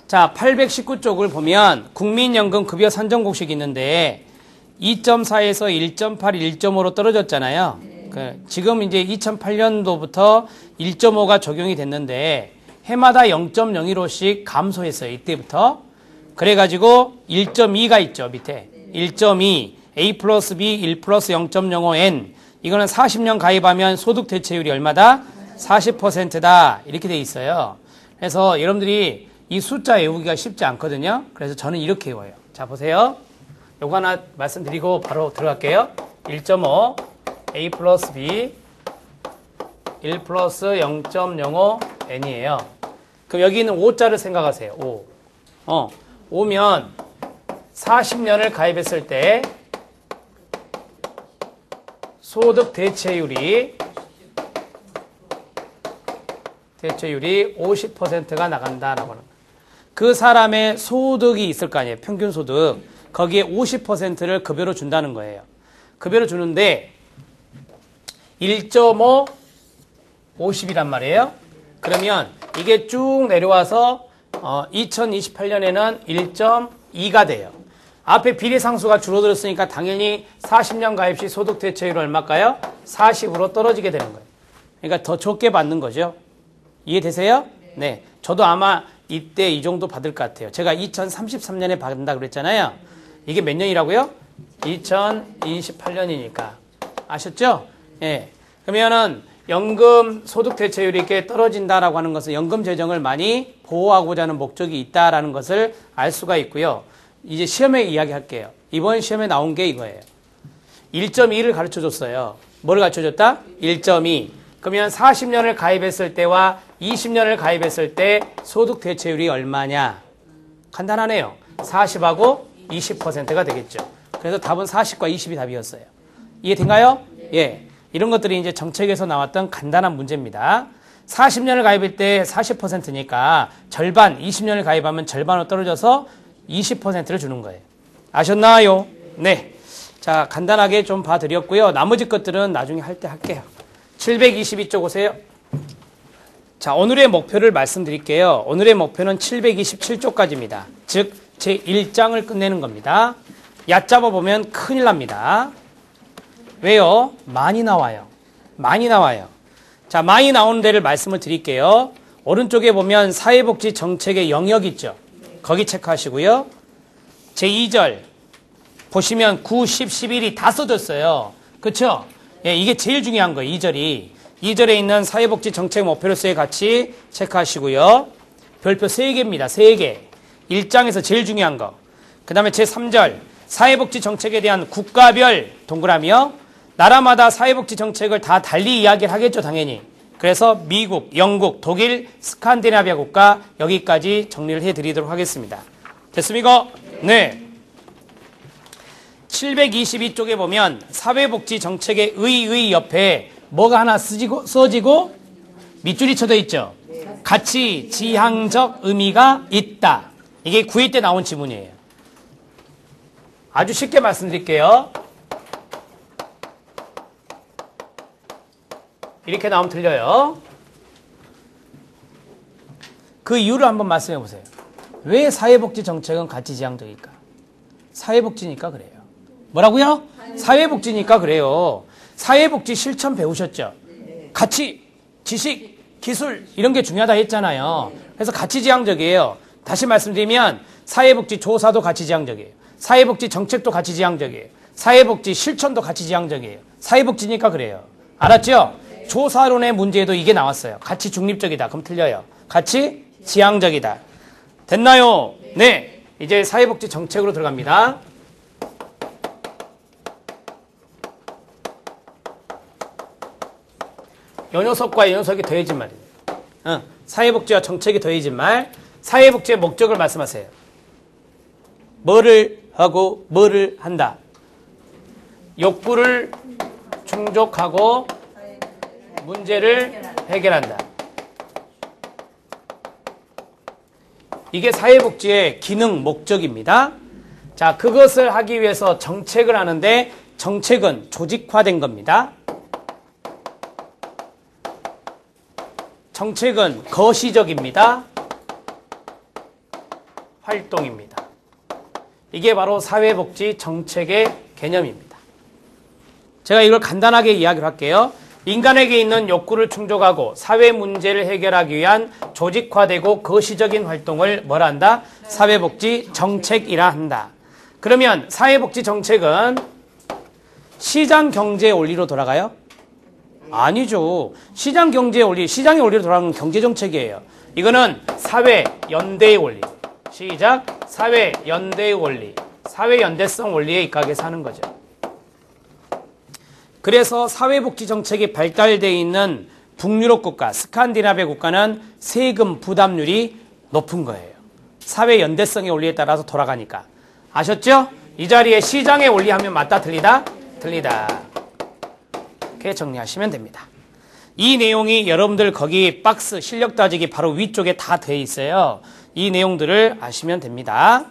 자, 819쪽을 보면 국민연금급여 산정공식이 있는데 2.4에서 1.8, 1.5로 떨어졌잖아요. 지금 이제 2008년도부터 1.5가 적용이 됐는데 해마다 0.01호씩 감소했어요. 이때부터. 그래가지고 1.2가 있죠. 밑에. 1.2, A 플러스 B 1 플러스 0.05N. 이거는 40년 가입하면 소득 대체율이 얼마다? 40%다. 이렇게 돼 있어요. 그래서 여러분들이 이 숫자 외우기가 쉽지 않거든요. 그래서 저는 이렇게 외워요. 자, 보세요. 요거 하나 말씀드리고 바로 들어갈게요. 1.5 A 플러스 B 1 플러스 0.05N이에요. 그럼 여기 있는 5자를 생각하세요. 5. 5면 40년을 가입했을 때 소득 대체율이 50%가 나간다라고 하는 거예요. 그 사람의 소득이 있을 거 아니에요. 평균 소득. 거기에 50%를 급여로 준다는 거예요. 급여로 주는데 1.5, 50이란 말이에요. 그러면 이게 쭉 내려와서 2028년에는 1.2가 돼요. 앞에 비례상수가 줄어들었으니까 당연히 40년 가입 시 소득 대체율은 얼마일까요? 40으로 떨어지게 되는 거예요. 그러니까 더 적게 받는 거죠. 이해되세요? 네. 저도 아마 이때 이 정도 받을 것 같아요. 제가 2033년에 받는다 그랬잖아요. 이게 몇 년이라고요? 2028년이니까. 아셨죠? 예. 그러면은 연금 소득 대체율이 이렇게 떨어진다라고 하는 것은 연금 재정을 많이 보호하고자 하는 목적이 있다라는 것을 알 수가 있고요. 이제 시험에 이야기할게요. 이번 시험에 나온 게 이거예요. 1.2를 가르쳐 줬어요. 뭘 가르쳐 줬다? 1.2. 그러면 40년을 가입했을 때와 20년을 가입했을 때 소득 대체율이 얼마냐? 간단하네요. 40하고 20%가 되겠죠. 그래서 답은 40과 20이 답이었어요. 이해된가요? 예. 이런 것들이 이제 정책에서 나왔던 간단한 문제입니다. 40년을 가입할 때 40%니까 절반, 20년을 가입하면 절반으로 떨어져서 20%를 주는 거예요. 아셨나요? 네. 자, 간단하게 좀 봐드렸고요. 나머지 것들은 나중에 할 때 할게요. 722쪽 오세요. 자, 오늘의 목표를 말씀드릴게요. 오늘의 목표는 727쪽까지입니다. 즉, 제 1장을 끝내는 겁니다. 얕잡아 보면 큰일 납니다. 왜요? 많이 나와요. 많이 나와요. 자, 많이 나오는 데를 말씀을 드릴게요. 오른쪽에 보면 사회복지 정책의 영역 있죠. 거기 체크하시고요. 제 2절 보시면 9, 10, 11이 다 써졌어요. 그렇죠? 예, 이게 제일 중요한 거예요. 2절이. 2절에 있는 사회복지 정책 목표로서의 가치 체크하시고요. 별표 3개입니다. 3개. 1장에서 제일 중요한 거. 그 다음에 제 3절 사회복지 정책에 대한 국가별 동그라미요. 나라마다 사회복지 정책을 다 달리 이야기를 하겠죠. 당연히. 그래서 미국, 영국, 독일, 스칸디나비아 국가 여기까지 정리를 해드리도록 하겠습니다. 됐습니까? 네. 722쪽에 보면 사회복지 정책의 의 옆에 뭐가 하나 써지고 밑줄이 쳐져 있죠. 가치, 지향적 의미가 있다. 이게 9회 때 나온 지문이에요. 아주 쉽게 말씀드릴게요. 이렇게 나오면 틀려요. 그 이유를 한번 말씀해 보세요. 왜 사회복지 정책은 가치지향적일까? 사회복지니까 그래요. 뭐라고요? 사회복지니까 그래요. 사회복지 실천 배우셨죠? 가치, 지식, 기술 이런 게 중요하다 했잖아요. 그래서 가치지향적이에요. 다시 말씀드리면 사회복지 조사도 가치지향적이에요. 사회복지 정책도 가치지향적이에요. 사회복지 실천도 가치지향적이에요. 사회복지니까 그래요. 알았죠? 조사론의 문제에도 이게 나왔어요. 가치 중립적이다. 그럼 틀려요. 가치 지향적이다. 됐나요? 네. 이제 사회복지 정책으로 들어갑니다. 요 녀석과 이 녀석이 더해진 말이에요. 사회복지와 정책이 더해진 말. 사회복지의 목적을 말씀하세요. 뭐를 하고 뭐를 한다. 욕구를 충족하고 문제를 해결한다. 이게 사회복지의 기능, 목적입니다. 자, 그것을 하기 위해서 정책을 하는데 정책은 조직화된 겁니다. 정책은 거시적입니다. 활동입니다. 이게 바로 사회복지 정책의 개념입니다. 제가 이걸 간단하게 이야기를 할게요. 인간에게 있는 욕구를 충족하고 사회 문제를 해결하기 위한 조직화되고 거시적인 활동을 뭐라 한다? 사회복지 정책이라 한다. 그러면 사회복지 정책은 시장 경제의 원리로 돌아가요? 아니죠. 시장 경제의 원리, 시장의 원리로 돌아가는 경제 정책이에요. 이거는 사회 연대의 원리. 시작. 사회 연대의 원리. 사회 연대성 원리에 입각해서 하는 거죠. 그래서 사회복지 정책이 발달되어 있는 북유럽 국가, 스칸디나비아 국가는 세금 부담률이 높은 거예요. 사회 연대성의 원리에 따라서 돌아가니까. 아셨죠? 이 자리에 시장의 원리 하면 맞다, 틀리다? 틀리다. 이렇게 정리하시면 됩니다. 이 내용이 여러분들 거기 박스 실력 따지기 바로 위쪽에 다 돼 있어요. 이 내용들을 아시면 됩니다.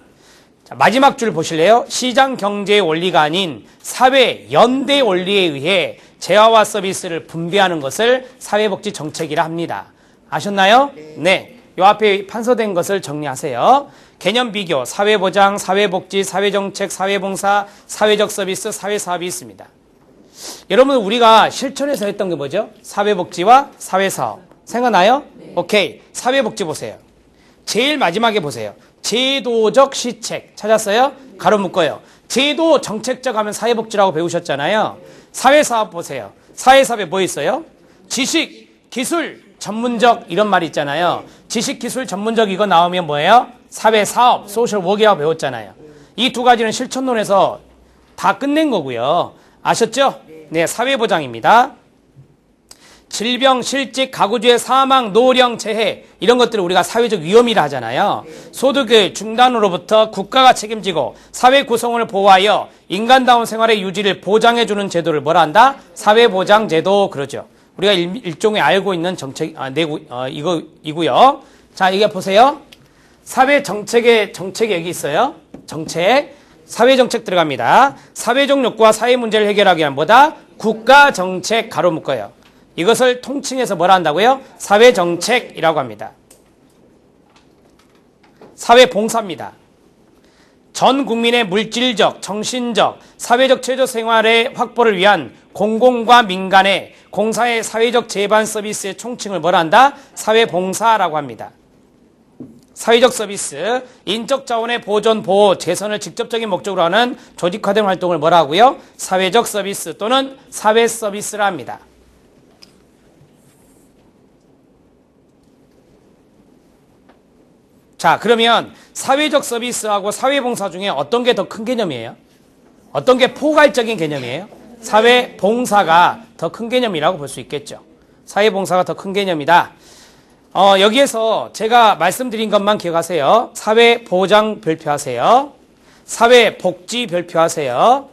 자, 마지막 줄 보실래요? 시장 경제의 원리가 아닌 사회 연대 원리에 의해 재화와 서비스를 분배하는 것을 사회복지 정책이라 합니다. 아셨나요? 네. 요 앞에 판서된 것을 정리하세요. 개념 비교, 사회보장, 사회복지, 사회정책, 사회봉사, 사회적 서비스, 사회사업이 있습니다. 여러분 우리가 실천해서 했던 게 뭐죠? 사회복지와 사회사업. 생각나요? 오케이. 사회복지 보세요. 제일 마지막에 보세요. 제도적 시책 찾았어요? 가로 묶어요. 제도 정책적 하면 사회복지라고 배우셨잖아요. 사회사업 보세요. 사회사업에 뭐 있어요? 지식, 기술, 전문적 이런 말이 있잖아요. 지식, 기술, 전문적 이거 나오면 뭐예요? 사회사업, 소셜워크라고 배웠잖아요. 이 두 가지는 실천론에서 다 끝낸 거고요. 아셨죠? 네, 사회보장입니다. 질병, 실직, 가구주의 사망, 노령, 재해 이런 것들을 우리가 사회적 위험이라 하잖아요. 소득의 중단으로부터 국가가 책임지고 사회 구성원을 보호하여 인간다운 생활의 유지를 보장해주는 제도를 뭐라 한다? 사회보장제도 그러죠. 우리가 일종의 알고 있는 정책, 이거이고요. 자, 이게 보세요. 사회정책의 정책이 여기 있어요. 정책. 사회정책 들어갑니다. 사회적 욕구와 사회 문제를 해결하기 위한 뭐다? 국가정책 가로 묶어요. 이것을 통칭해서 뭐라 한다고요? 사회정책이라고 합니다. 사회봉사입니다. 전 국민의 물질적, 정신적, 사회적 최저 생활의 확보를 위한 공공과 민간의 공사의 사회적 제반 서비스의 총칭을 뭐라 한다? 사회봉사라고 합니다. 사회적 서비스, 인적 자원의 보존, 보호, 재선을 직접적인 목적으로 하는 조직화된 활동을 뭐라 하고요? 사회적 서비스 또는 사회 서비스라 합니다. 자, 그러면 사회적 서비스하고 사회봉사 중에 어떤 게 더 큰 개념이에요? 어떤 게 포괄적인 개념이에요? 사회봉사가 더 큰 개념이라고 볼 수 있겠죠. 사회봉사가 더 큰 개념이다. 여기에서 제가 말씀드린 것만 기억하세요. 사회보장 별표하세요. 사회복지 별표하세요.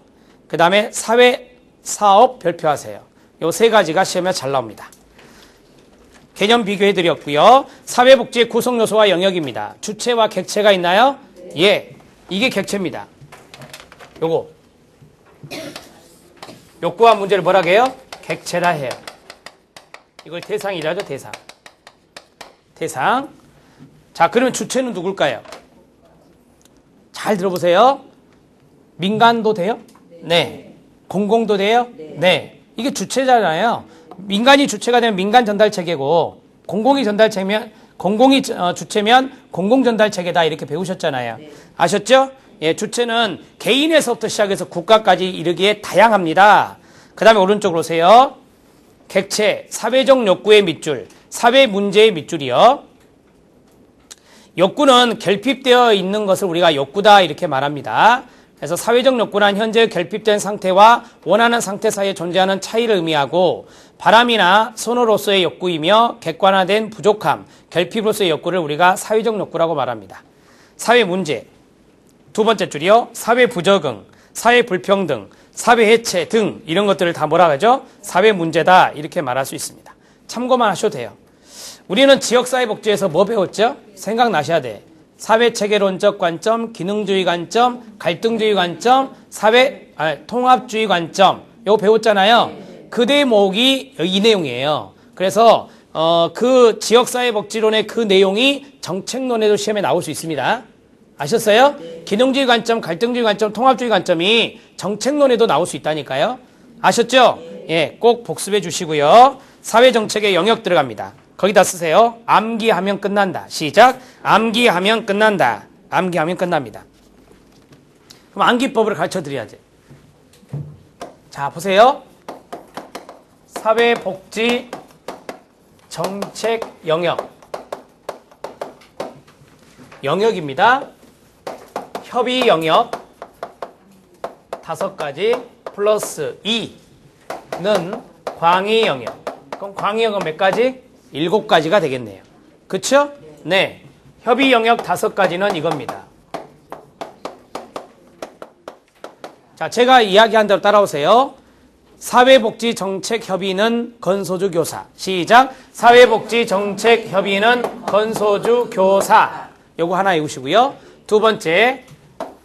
그 다음에 사회사업 별표하세요. 요 세 가지가 시험에 잘 나옵니다. 개념 비교해드렸고요. 사회복지의 구성요소와 영역입니다. 주체와 객체가 있나요? 예, 이게 객체입니다. 요거 욕구와 문제를 뭐라 해요? 객체라 해요. 이걸 대상이라죠. 대상. 자, 그러면 주체는 누굴까요? 잘 들어보세요. 민간도 돼요? 네. 공공도 돼요? 네. 이게 주체잖아요. 민간이 주체가 되면 민간 전달 체계고 공공이 주체면 공공 전달 체계다 이렇게 배우셨잖아요. 아셨죠? 예, 주체는 개인에서부터 시작해서 국가까지 이르기에 다양합니다. 그 다음에 오른쪽으로 오세요. 객체, 사회적 욕구의 밑줄, 사회 문제의 밑줄이요. 욕구는 결핍되어 있는 것을 우리가 욕구다 이렇게 말합니다. 그래서 사회적 욕구란 현재 결핍된 상태와 원하는 상태 사이에 존재하는 차이를 의미하고 바람이나 선호로서의 욕구이며 객관화된 부족함, 결핍으로서의 욕구를 우리가 사회적 욕구라고 말합니다. 사회 문제, 두 번째 줄이요. 사회 부적응, 사회 불평등, 사회 해체 등 이런 것들을 다 뭐라 하죠? 사회 문제다 이렇게 말할 수 있습니다. 참고만 하셔도 돼요. 우리는 지역사회복지에서 뭐 배웠죠? 생각나셔야 돼. 사회체계론적 관점, 기능주의 관점, 갈등주의 관점, 통합주의 관점 이거 배웠잖아요. 그 대목이 이 내용이에요. 그래서 그 지역사회복지론의 그 내용이 정책론에도 시험에 나올 수 있습니다. 아셨어요? 기능주의 관점, 갈등주의 관점, 통합주의 관점이 정책론에도 나올 수 있다니까요. 아셨죠? 예, 꼭 복습해 주시고요. 사회정책의 영역 들어갑니다. 거기다 쓰세요. 암기하면 끝난다. 시작. 암기하면 끝난다. 암기하면 끝납니다. 그럼 암기법을 가르쳐 드려야지. 자, 보세요. 사회복지 정책 영역. 영역입니다. 협의 영역 5가지 플러스 2는 광의 영역. 그럼 광의 영역 몇 가지? 7가지가 되겠네요. 그쵸? 네. 협의 영역 5가지는 이겁니다. 자, 제가 이야기한 대로 따라오세요. 사회복지정책협의는 건소주 교사. 시작. 사회복지정책협의는 건소주 교사. 요거 하나 외우시고요. 두 번째,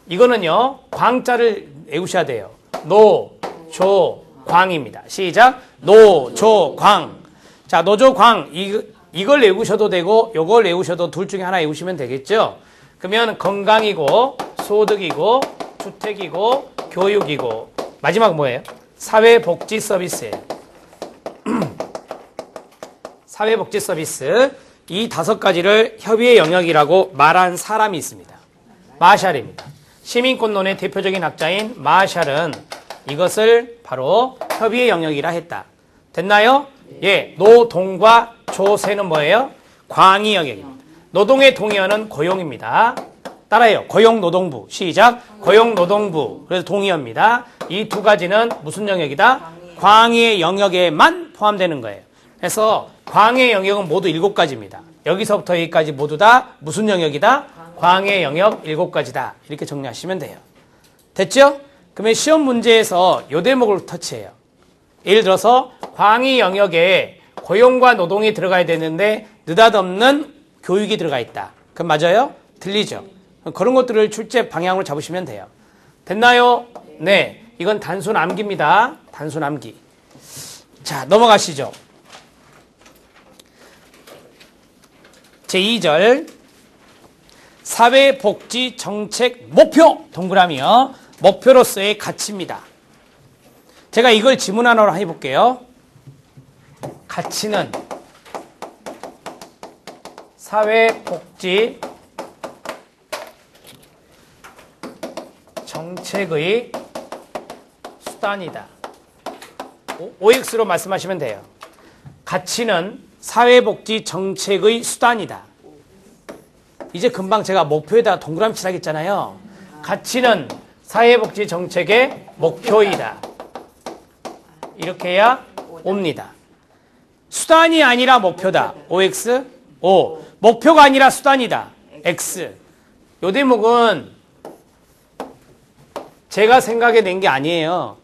이거는요, 광자를 외우셔야 돼요. 노, 조, 광입니다. 시작. 노, 조, 광. 자, 노, 조, 광. 이걸 외우셔도 되고, 요걸 외우셔도 둘 중에 하나 외우시면 되겠죠? 그러면 건강이고, 소득이고, 주택이고, 교육이고, 마지막 뭐예요? 사회복지 서비스예요. 사회복지 서비스. 이 5가지를 협의의 영역이라고 말한 사람이 있습니다. 마샬입니다. 시민권론의 대표적인 학자인 마샬은 이것을 바로 협의의 영역이라 했다. 됐나요? 예, 노동과 조세는 뭐예요? 광의 영역입니다. 노동의 동의어는 고용입니다. 따라해요. 고용노동부. 시작. 고용노동부. 그래서 동의어입니다. 이 2가지는 무슨 영역이다? 광의 영역에만 포함되는 거예요. 그래서 광의 영역은 모두 7가지입니다. 여기서부터 여기까지 모두 다 무슨 영역이다? 광의 영역 7가지다. 이렇게 정리하시면 돼요. 됐죠? 그러면 시험 문제에서 요 대목을 터치해요. 예를 들어서 광의 영역에 고용과 노동이 들어가야 되는데 느닷없는 교육이 들어가 있다. 그럼 맞아요? 틀리죠? 그런 것들을 출제 방향으로 잡으시면 돼요. 됐나요? 네. 이건 단순 암기입니다. 단순 암기. 자, 넘어가시죠. 제2절 사회복지정책 목표 동그라미요. 목표로서의 가치입니다. 제가 이걸 지문 하나로 해볼게요. 가치는 사회복지 정책의 수단이다. OX로 말씀하시면 돼요. 가치는 사회복지 정책의 수단이다. 이제 금방 제가 목표에다가 동그라미 칠하겠잖아요. 가치는 사회복지 정책의 목표이다. 이렇게 해야 옵니다. 수단이 아니라 목표다. OX. O. 목표가 아니라 수단이다. X. 요 대목은 제가 생각해 낸 게 아니에요.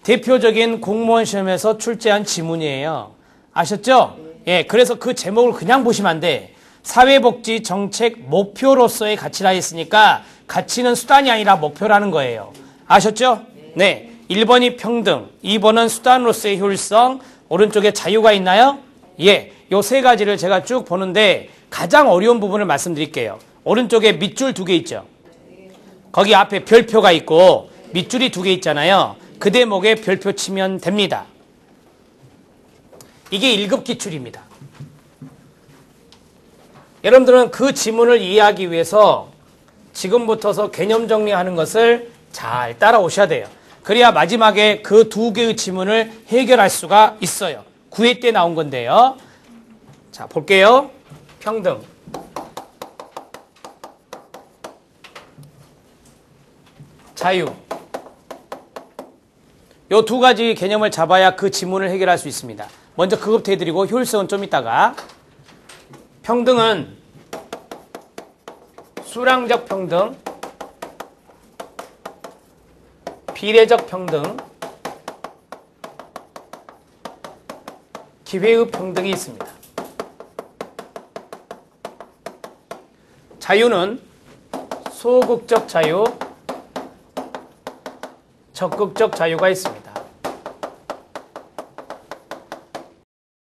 대표적인 공무원 시험에서 출제한 지문이에요. 아셨죠? 예, 그래서 그 제목을 그냥 보시면 안 돼. 사회복지 정책 목표로서의 가치라 했으니까 가치는 수단이 아니라 목표라는 거예요. 아셨죠? 네. 1번이 평등, 2번은 수단으로서의 효율성, 오른쪽에 자유가 있나요? 예. 요 3가지를 제가 쭉 보는데 가장 어려운 부분을 말씀드릴게요. 오른쪽에 밑줄 2개 있죠? 거기 앞에 별표가 있고 밑줄이 2개 있잖아요. 그 대목에 별표 치면 됩니다. 이게 1급 기출입니다. 여러분들은 그 지문을 이해하기 위해서 지금부터서 개념 정리하는 것을 잘 따라오셔야 돼요. 그래야 마지막에 그 2개의 지문을 해결할 수가 있어요. 9회 때 나온 건데요. 자, 볼게요. 평등. 자유. 요 2가지 개념을 잡아야 그 지문을 해결할 수 있습니다. 먼저 그것부터 해드리고 효율성은 좀 이따가. 평등은 수량적 평등, 비례적 평등, 기회의 평등이 있습니다. 자유는 소극적 자유, 적극적 자유가 있습니다.